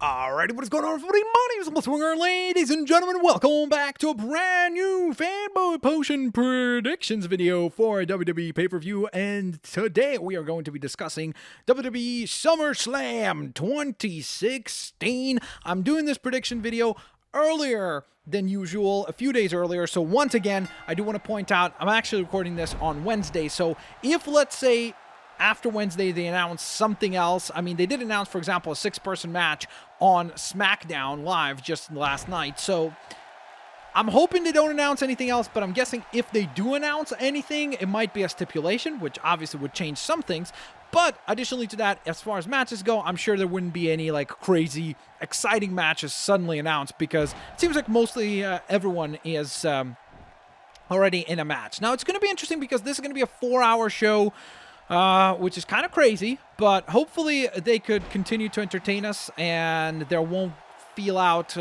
Alrighty, what is going on, everybody? My name is Blitzwinger, ladies and gentlemen. Welcome back to a brand new Fanboy Potion predictions video for WWE pay-per-view. And today we are going to be discussing WWE Summerslam 2016. I'm doing this prediction video earlier than usual, a few days earlier. So once again, I do want to point out, I'm actually recording this on Wednesday. So if, let's say, after Wednesday, they announced something else. I mean, they did announce, for example, a 6-person match on SmackDown Live just last night. So I'm hoping they don't announce anything else, but I'm guessing if they do announce anything, it might be a stipulation, which obviously would change some things. But additionally to that, as far as matches go, I'm sure there wouldn't be any like crazy, exciting matches suddenly announced because it seems like mostly everyone is already in a match. Now, it's going to be interesting because this is going to be a 4-hour show. Which is kind of crazy, but hopefully they could continue to entertain us and there won't feel out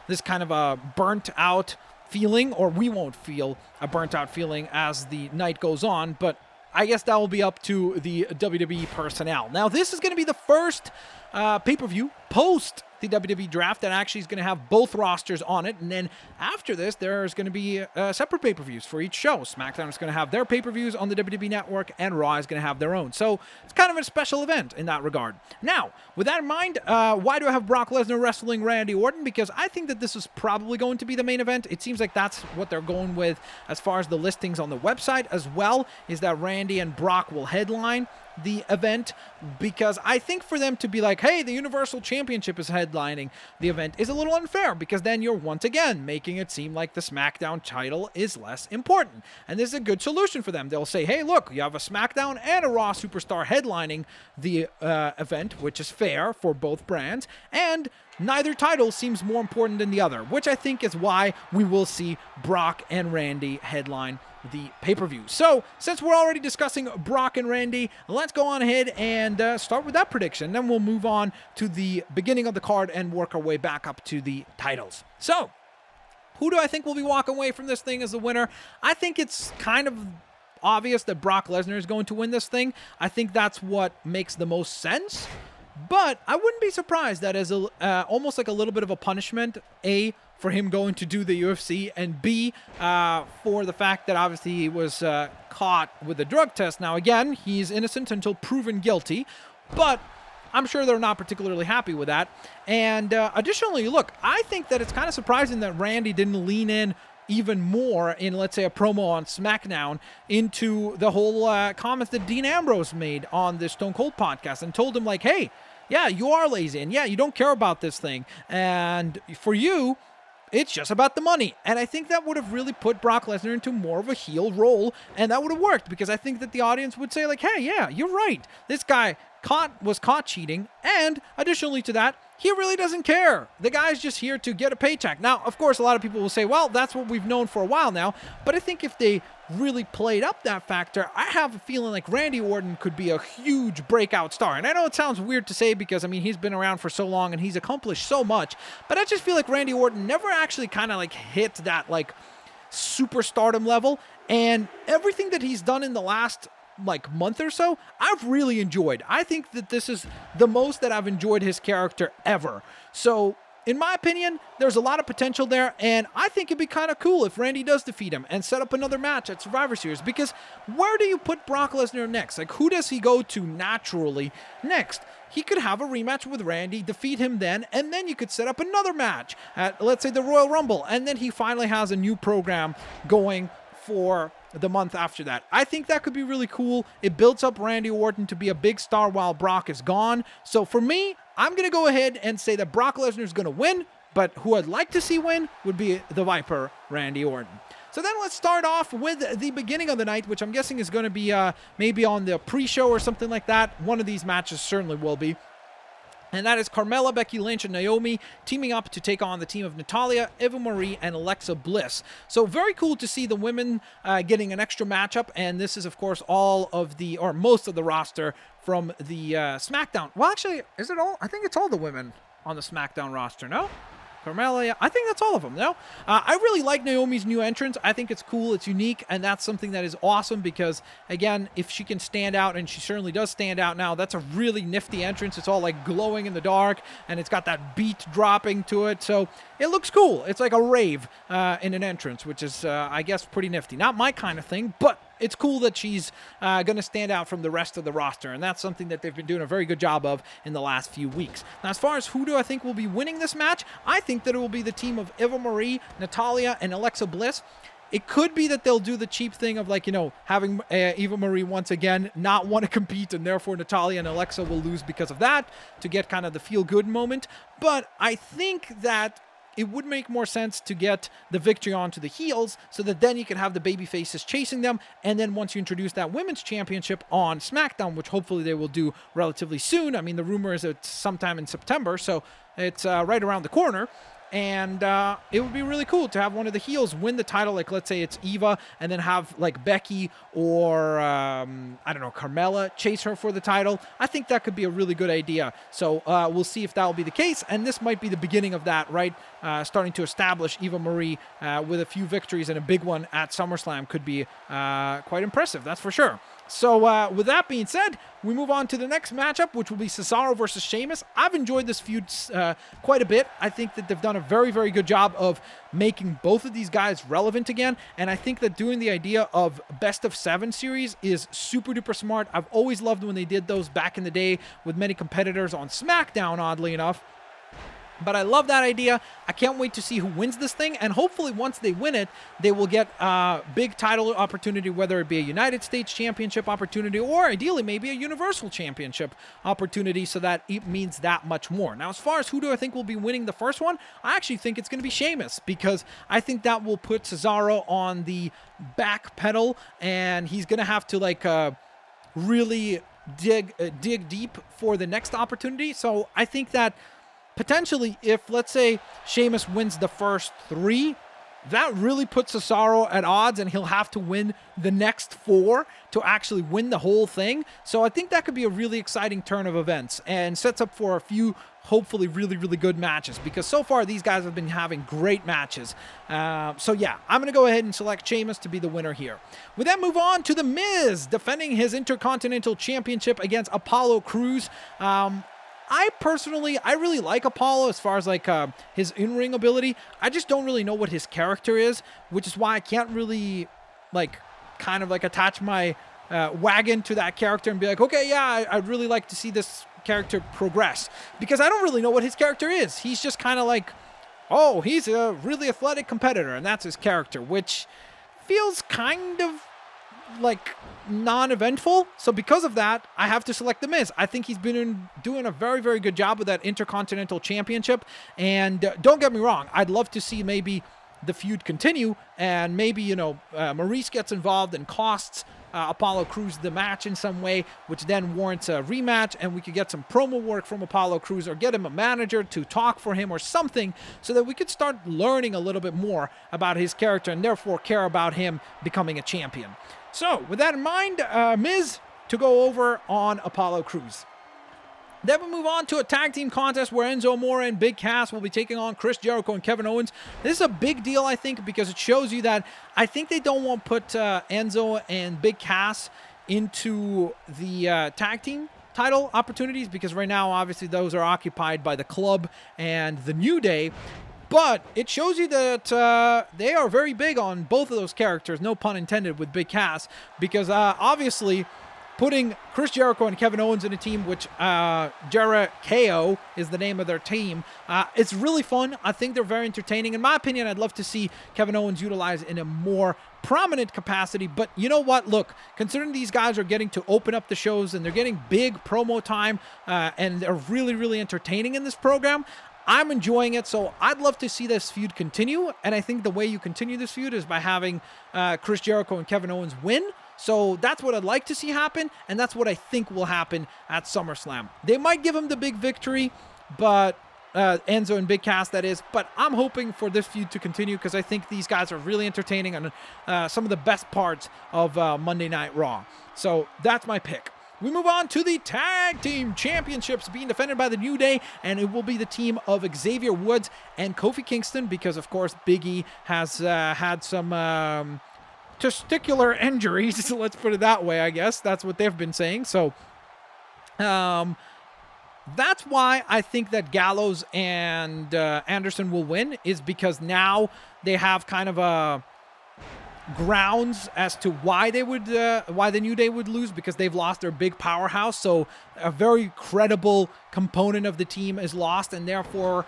this kind of a burnt out feeling, or we won't feel a burnt out feeling as the night goes on, but I guess that will be up to the WWE personnel. Now, this is going to be the first pay-per-view post the WWE draft that actually is going to have both rosters on it. And then after this, there's going to be separate pay-per-views for each show. SmackDown is going to have their pay-per-views on the WWE Network, and Raw is going to have their own. So it's kind of a special event in that regard. Now, with that in mind, why do I have Brock Lesnar wrestling Randy Orton? Because I think that this is probably going to be the main event. It seems like that's what they're going with as far as the listings on the website as well, is that Randy and Brock will headline the event, because I think for them to be like, hey, the Universal Championship is headlining the event is a little unfair, because then you're once again making it seem like the SmackDown title is less important. And this is a good solution for them. They'll say, hey, look, you have a SmackDown and a Raw superstar headlining the event, which is fair for both brands, and neither title seems more important than the other, which I think is why we will see Brock and Randy headline the pay-per-view. So, since we're already discussing Brock and Randy, let's go on ahead and start with that prediction. Then we'll move on to the beginning of the card and work our way back up to the titles. So, who do I think will be walking away from this thing as the winner? I think it's kind of obvious that Brock Lesnar is going to win this thing. I think that's what makes the most sense. But I wouldn't be surprised that as almost like a little bit of a punishment, A, for him going to do the UFC, and B, for the fact that obviously he was caught with a drug test. Now, again, he's innocent until proven guilty, but I'm sure they're not particularly happy with that. And additionally, look, I think that it's kind of surprising that Randy didn't lean in even more in, let's say, a promo on SmackDown into the whole comments that Dean Ambrose made on the Stone Cold podcast and told him, like, hey, yeah, you are lazy, and yeah, you don't care about this thing, and for you, it's just about the money. And I think that would have really put Brock Lesnar into more of a heel role, and that would have worked, because I think that the audience would say, like, hey, yeah, you're right, this guy was caught cheating, and additionally to that, he really doesn't care. The guy's just here to get a paycheck. Now, of course, a lot of people will say, well, that's what we've known for a while now, but I think if they really played up that factor, I have a feeling like Randy Orton could be a huge breakout star. And I know it sounds weird to say because, I mean, he's been around for so long and he's accomplished so much, but I just feel like Randy Orton never actually kind of like hit that like superstardom level, and everything that he's done in the last like month or so, I've really enjoyed. I think that this is the most that I've enjoyed his character ever. So, in my opinion, there's a lot of potential there, and I think it'd be kind of cool if Randy does defeat him and set up another match at Survivor Series, because where do you put Brock Lesnar next? Like, who does he go to naturally next? He could have a rematch with Randy, defeat him then, and then you could set up another match at, let's say, the Royal Rumble, and then he finally has a new program going for the month after that. I think that could be really cool. It builds up Randy Orton to be a big star while Brock is gone. So for me, I'm going to go ahead and say that Brock Lesnar is going to win, but who I'd like to see win would be the Viper, Randy Orton. So then let's start off with the beginning of the night, which I'm guessing is going to be maybe on the pre-show or something like that. One of these matches certainly will be. And that is Carmella, Becky Lynch, and Naomi teaming up to take on the team of Natalya, Eva Marie, and Alexa Bliss. So very cool to see the women getting an extra matchup. And this is, of course, all of the, or most of the roster from the SmackDown. Well, actually, is it all? I think it's all the women on the SmackDown roster, no? Carmella. I think that's all of them, no? I really like Naomi's new entrance. I think it's cool, it's unique, and that's something that is awesome because, again, if she can stand out, and she certainly does stand out now, that's a really nifty entrance. It's all like glowing in the dark, and it's got that beat dropping to it, so it looks cool. It's like a rave in an entrance, which is, I guess, pretty nifty. Not my kind of thing, but it's cool that she's going to stand out from the rest of the roster, and that's something that they've been doing a very good job of in the last few weeks. Now, as far as who do I think will be winning this match, I think that it will be the team of Eva Marie, Natalya, and Alexa Bliss. It could be that they'll do the cheap thing of, like, having Eva Marie once again not want to compete, and therefore Natalya and Alexa will lose because of that to get kind of the feel-good moment. But I think that it would make more sense to get the victory onto the heels so that then you can have the baby faces chasing them. And then once you introduce that women's championship on SmackDown, which hopefully they will do relatively soon. I mean, the rumor is it's sometime in September, so it's right around the corner. And it would be really cool to have one of the heels win the title, like let's say it's Eva, and then have like Becky or, I don't know, Carmella chase her for the title. I think that could be a really good idea. So we'll see if that will be the case, and this might be the beginning of that, right? Starting to establish Eva Marie with a few victories, and a big one at SummerSlam could be quite impressive, that's for sure. So with that being said, we move on to the next matchup, which will be Cesaro versus Sheamus. I've enjoyed this feud quite a bit. I think that they've done a very, very good job of making both of these guys relevant again. And I think that doing the idea of best of 7 series is super duper smart. I've always loved when they did those back in the day with many competitors on SmackDown, oddly enough. But I love that idea. I can't wait to see who wins this thing. And hopefully once they win it, they will get a big title opportunity, whether it be a United States Championship opportunity or ideally maybe a Universal Championship opportunity, so that it means that much more. Now, as far as who do I think will be winning the first one, I actually think it's going to be Sheamus, because I think that will put Cesaro on the back pedal, and he's going to have to really dig deep for the next opportunity. So I think that potentially, if, let's say, Sheamus wins the first 3, that really puts Cesaro at odds, and he'll have to win the next 4 to actually win the whole thing. So I think that could be a really exciting turn of events and sets up for a few, hopefully, really, really good matches, because so far these guys have been having great matches. So yeah, I'm going to go ahead and select Sheamus to be the winner here. We then move on to The Miz, defending his Intercontinental Championship against Apollo Crews. I really like Apollo as far as like his in-ring ability. I just don't really know what his character is, which is why I can't really attach my wagon to that character and be like, okay, yeah, I'd really like to see this character progress, because I don't really know what his character is. He's just kind of like, oh, he's a really athletic competitor, and that's his character, which feels kind of like non-eventful. So because of that, I have to select The Miz. I think he's been doing a very, very good job with that Intercontinental Championship. And don't get me wrong, I'd love to see maybe the feud continue, and maybe, Maurice gets involved and costs Apollo Crews the match in some way, which then warrants a rematch, and we could get some promo work from Apollo Crews, or get him a manager to talk for him or something, so that we could start learning a little bit more about his character and therefore care about him becoming a champion. So, with that in mind, Miz to go over on Apollo Crews. Then we move on to a tag team contest where Enzo Amore and Big Cass will be taking on Chris Jericho and Kevin Owens. This is a big deal, I think, because it shows you that I think they don't want to put Enzo and Big Cass into the tag team title opportunities, because right now, obviously, those are occupied by the Club and the New Day. But it shows you that they are very big on both of those characters, no pun intended, with Big Cass, because obviously putting Chris Jericho and Kevin Owens in a team, which Jericho is the name of their team, it's really fun. I think they're very entertaining. In my opinion, I'd love to see Kevin Owens utilized in a more prominent capacity. But you know what? Look, considering these guys are getting to open up the shows and they're getting big promo time and they're really, really entertaining in this program, I'm enjoying it, so I'd love to see this feud continue, and I think the way you continue this feud is by having Chris Jericho and Kevin Owens win. So that's what I'd like to see happen, and that's what I think will happen at SummerSlam. They might give him the big victory, but Enzo and Big Cass, that is, but I'm hoping for this feud to continue, because I think these guys are really entertaining and some of the best parts of Monday Night Raw. So that's my pick. we move on to the Tag Team Championships being defended by the New Day, and it will be the team of Xavier Woods and Kofi Kingston because, of course, Big E has had some testicular injuries. Let's put it that way, I guess. That's what they've been saying. So that's why I think that Gallows and Anderson will win, is because now they have kind of a grounds as to why they would why the New Day would lose, because they've lost their big powerhouse. So a very credible component of the team is lost, and therefore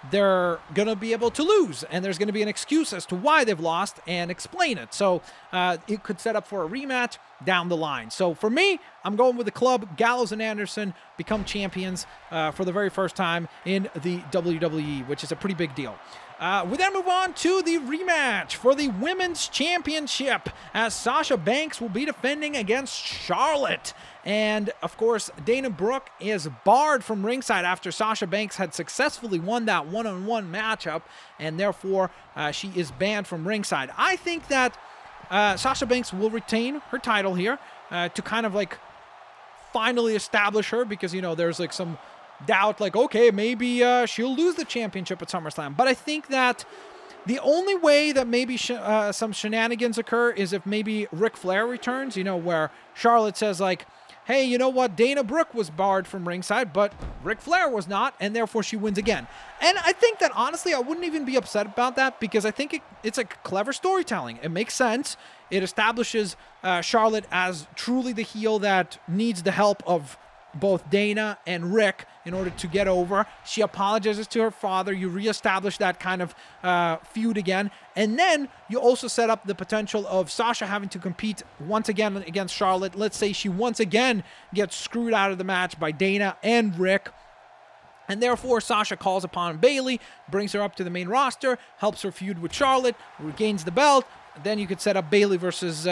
they're gonna be able to lose, and there's gonna be an excuse as to why they've lost and explain it. So it could set up for a rematch down the line. So for me, I'm going with the club. Gallows and Anderson become champions for the very first time in the WWE, which is a pretty big deal. We then move on to the rematch for the Women's Championship, as Sasha Banks will be defending against Charlotte. And, of course, Dana Brooke is barred from ringside after Sasha Banks had successfully won that one-on-one matchup, and therefore she is banned from ringside. I think that Sasha Banks will retain her title here to kind of, like, finally establish her, because, you know, there's, like, some doubt, like, okay, maybe she'll lose the championship at SummerSlam. But I think that the only way that maybe some shenanigans occur is if maybe Ric Flair returns, you know, where Charlotte says, like, hey, you know what, Dana Brooke was barred from ringside, but Ric Flair was not, and therefore she wins again. And I think that, honestly, I wouldn't even be upset about that, because I think it's like clever storytelling. It makes sense. It establishes Charlotte as truly the heel that needs the help of both Dana and Rick in order to get over. She apologizes to her father. You reestablish that kind of feud again. And then you also set up the potential of Sasha having to compete once again against Charlotte. Let's say she once again gets screwed out of the match by Dana and Rick. And therefore, Sasha calls upon Bayley, brings her up to the main roster, helps her feud with Charlotte, regains the belt. Then you could set up Bayley versus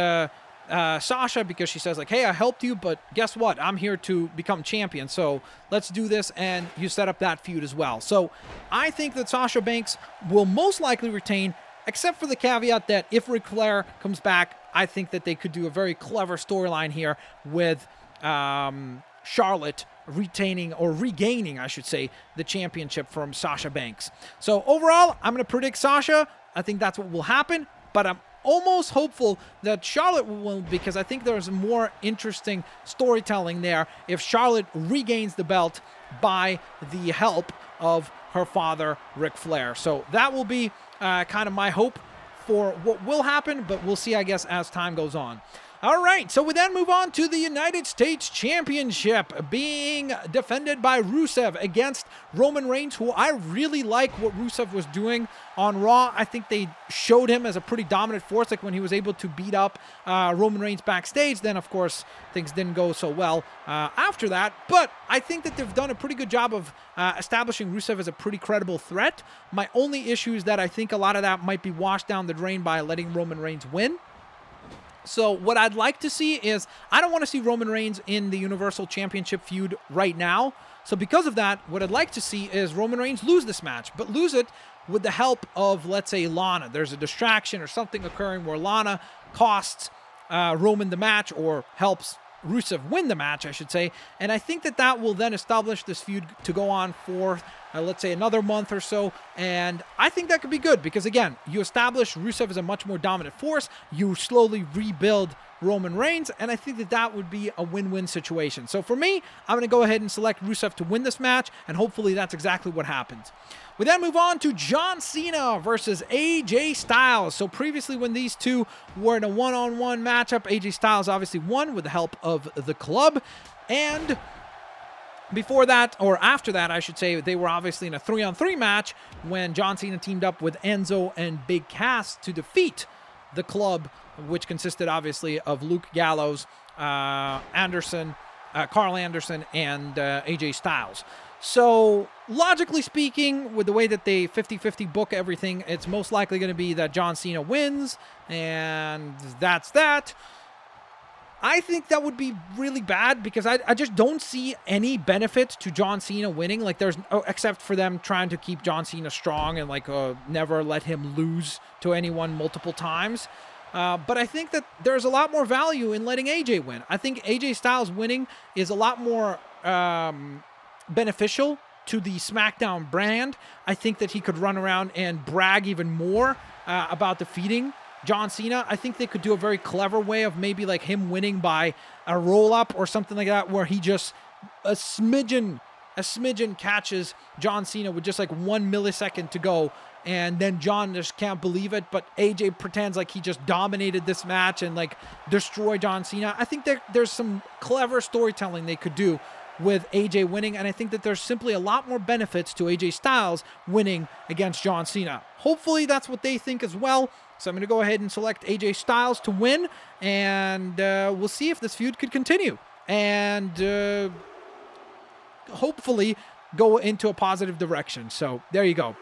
Sasha, because she says, like, hey, I helped you, but guess what? I'm here to become champion, so let's do this, and you set up that feud as well. So I think that Sasha Banks will most likely retain, except for the caveat that if Ric Flair comes back, I think that they could do a very clever storyline here with Charlotte retaining, or regaining, I should say, the championship from Sasha Banks. So overall, I'm going to predict Sasha. I think that's what will happen, but I'm almost hopeful that Charlotte will win, because I think there's more interesting storytelling there if Charlotte regains the belt by the help of her father, Ric Flair. So that will be kind of my hope for what will happen, but we'll see, I guess, as time goes on. All right, so we then move on to the United States Championship being defended by Rusev against Roman Reigns, who I really like what Rusev was doing on Raw. I think they showed him as a pretty dominant force, like when he was able to beat up Roman Reigns backstage. Then, of course, things didn't go so well after that. But I think that they've done a pretty good job of establishing Rusev as a pretty credible threat. My only issue is that I think a lot of that might be washed down the drain by letting Roman Reigns win. So what I'd like to see is, I don't want to see Roman Reigns in the Universal Championship feud right now. So because of that, what I'd like to see is Roman Reigns lose this match, but lose it with the help of, let's say, Lana. There's a distraction or something occurring where Lana costs Roman the match, or helps Rusev win the match, I should say. And I think that that will then establish this feud to go on for, let's say, another month or so. And I think that could be good, because, again, you establish Rusev as a much more dominant force. You slowly rebuild Roman Reigns, and I think that that would be a win-win situation. So for me, I'm going to go ahead and select Rusev to win this match, and hopefully that's exactly what happens. We then move on to John Cena versus AJ Styles. So previously, when these two were in a one-on-one matchup, AJ Styles obviously won with the help of the club. And before that, or after that, I should say, they were obviously in a 3-on-3 match when John Cena teamed up with Enzo and Big Cass to defeat the club, which consisted obviously of Luke Gallows, Karl Anderson, and AJ Styles. So logically speaking, with the way that they 50-50 book everything, it's most likely going to be that John Cena wins, and that's that. I think that would be really bad, because I just don't see any benefit to John Cena winning. Like, there's except for them trying to keep John Cena strong and, like, never let him lose to anyone multiple times. But I think that there's a lot more value in letting AJ win. I think AJ Styles winning is a lot more beneficial to the SmackDown brand. I think that he could run around and brag even more about defeating John Cena. I think they could do a very clever way of maybe like him winning by a roll-up or something like that, where he just a smidgen catches John Cena with just like 1 millisecond to go, and then John just can't believe it, but AJ pretends like he just dominated this match and like destroyed John Cena. I think there's some clever storytelling they could do with AJ winning, and I think that there's simply a lot more benefits to AJ Styles winning against John Cena. Hopefully that's what they think as well. So I'm going to go ahead and select AJ Styles to win, and we'll see if this feud could continue and hopefully go into a positive direction. So there you go.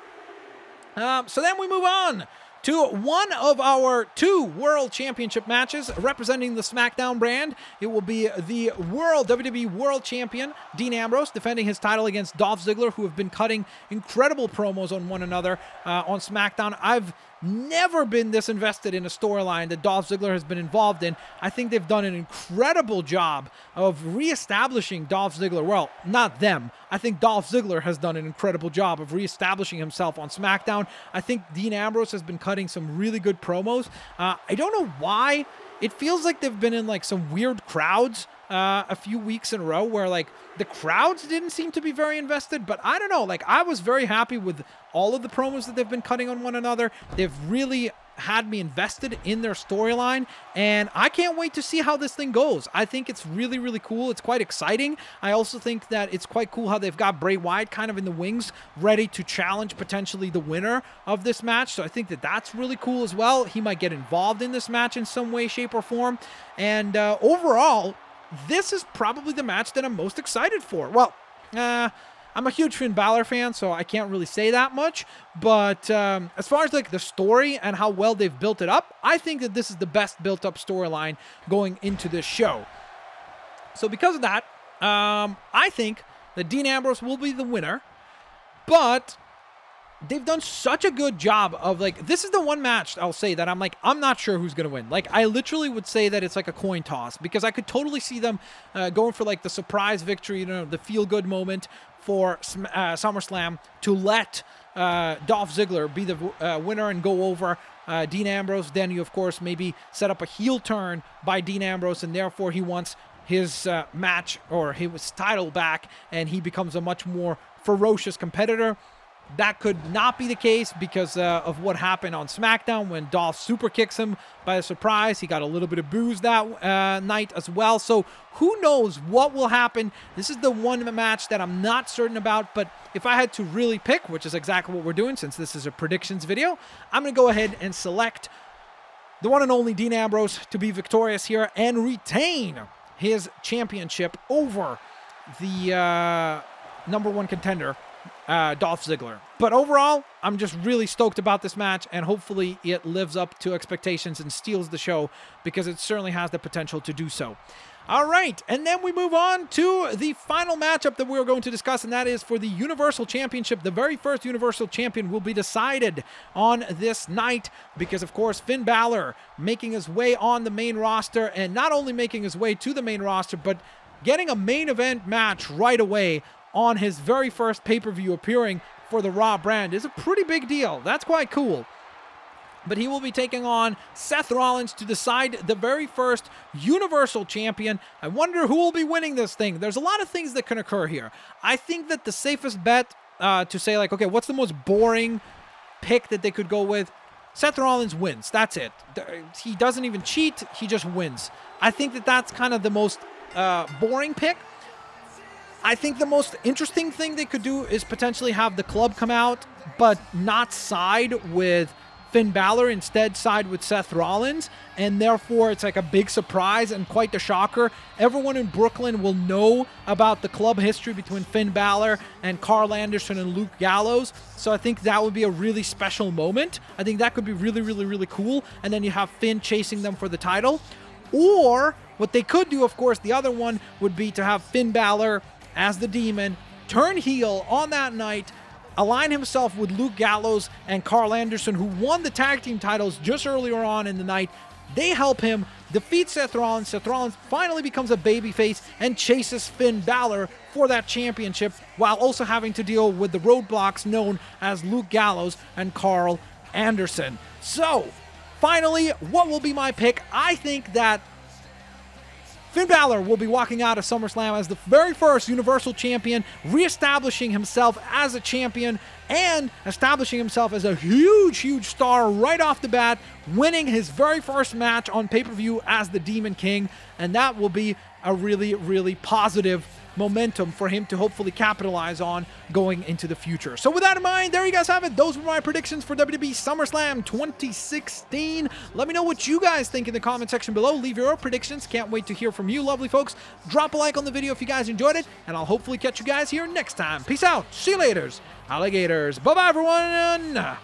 So then we move on to one of our 2 World Championship matches representing the SmackDown brand. It will be the WWE World Champion, Dean Ambrose, defending his title against Dolph Ziggler, who have been cutting incredible promos on one another on SmackDown. I've never been this invested in a storyline that Dolph Ziggler has been involved in. I think they've done an incredible job of reestablishing Dolph Ziggler. Well, not them. I think Dolph Ziggler has done an incredible job of reestablishing himself on SmackDown. I think Dean Ambrose has been cutting some really good promos. I don't know why. It feels like they've been in like some weird crowds a few weeks in a row where like the crowds didn't seem to be very invested, but I don't know, like I was very happy with all of the promos that they've been cutting on one another. They've really had me invested in their storyline, and I can't wait to see how this thing goes. I think it's really, really cool. It's quite exciting. I also think that it's quite cool how they've got Bray Wyatt kind of in the wings, ready to challenge potentially the winner of this match. So I think that that's really cool as well. He might get involved in this match in some way, shape, or form. And overall, this is probably the match that I'm most excited for. Well, I'm a huge Finn Balor fan, so I can't really say that much. But as far as like the story and how well they've built it up, I think that this is the best built up storyline going into this show. So because of that, I think that Dean Ambrose will be the winner. But they've done such a good job of like, this is the one match I'll say that I'm like, I'm not sure who's going to win. Like, I literally would say that it's like a coin toss, because I could totally see them going for like the surprise victory, you know, the feel good moment for SummerSlam to let Dolph Ziggler be the winner and go over Dean Ambrose. Then you, of course, maybe set up a heel turn by Dean Ambrose, and therefore he wants his match or his title back, and he becomes a much more ferocious competitor. That could not be the case because of what happened on SmackDown when Dolph super kicks him by a surprise. He got a little bit of booze that night as well. So who knows what will happen. This is the one match that I'm not certain about, but if I had to really pick, which is exactly what we're doing since this is a predictions video, I'm going to go ahead and select the one and only Dean Ambrose to be victorious here and retain his championship over the number one contender, Dolph Ziggler. But overall, I'm just really stoked about this match, and hopefully it lives up to expectations and steals the show, because it certainly has the potential to do so. All right, and then we move on to the final matchup that we're going to discuss, and that is for the Universal Championship. The very first Universal Champion will be decided on this night because, of course, Finn Balor making his way on the main roster, and not only making his way to the main roster, but getting a main event match right away on his very first pay-per-view appearing for the Raw brand is a pretty big deal. That's quite cool. But he will be taking on Seth Rollins to decide the very first Universal Champion. I wonder who will be winning this thing. There's a lot of things that can occur here. I think that the safest bet to say, like, okay, what's the most boring pick that they could go with? Seth Rollins wins. That's it. He doesn't even cheat. He just wins. I think that that's kind of the most boring pick. I think the most interesting thing they could do is potentially have the club come out, but not side with Finn Balor, instead side with Seth Rollins, and therefore it's like a big surprise and quite the shocker. Everyone in Brooklyn will know about the club history between Finn Balor and Karl Anderson and Luke Gallows, so I think that would be a really special moment. I think that could be really, really, really cool, and then you have Finn chasing them for the title. Or what they could do, of course, the other one would be to have Finn Balor as the Demon, turn heel on that night, align himself with Luke Gallows and Karl Anderson, who won the tag team titles just earlier on in the night, They help him defeat Seth Rollins. Seth Rollins finally becomes a babyface and chases Finn Balor for that championship, while also having to deal with the roadblocks known as Luke Gallows and Karl Anderson. So, finally, what will be my pick? I think that Finn Balor will be walking out of SummerSlam as the very first Universal Champion, reestablishing himself as a champion and establishing himself as a huge, huge star right off the bat, winning his very first match on pay-per-view as the Demon King, and that will be a really, really positive momentum for him to hopefully capitalize on going into the future. So with that in mind, there you guys have it. Those were my predictions for WWE SummerSlam 2016. Let me know what you guys think in the comment section below. Leave your predictions. Can't wait to hear from you, lovely folks. Drop a like on the video if you guys enjoyed it, and I'll hopefully catch you guys here next time. Peace out. See you laters, alligators. Bye-bye, everyone.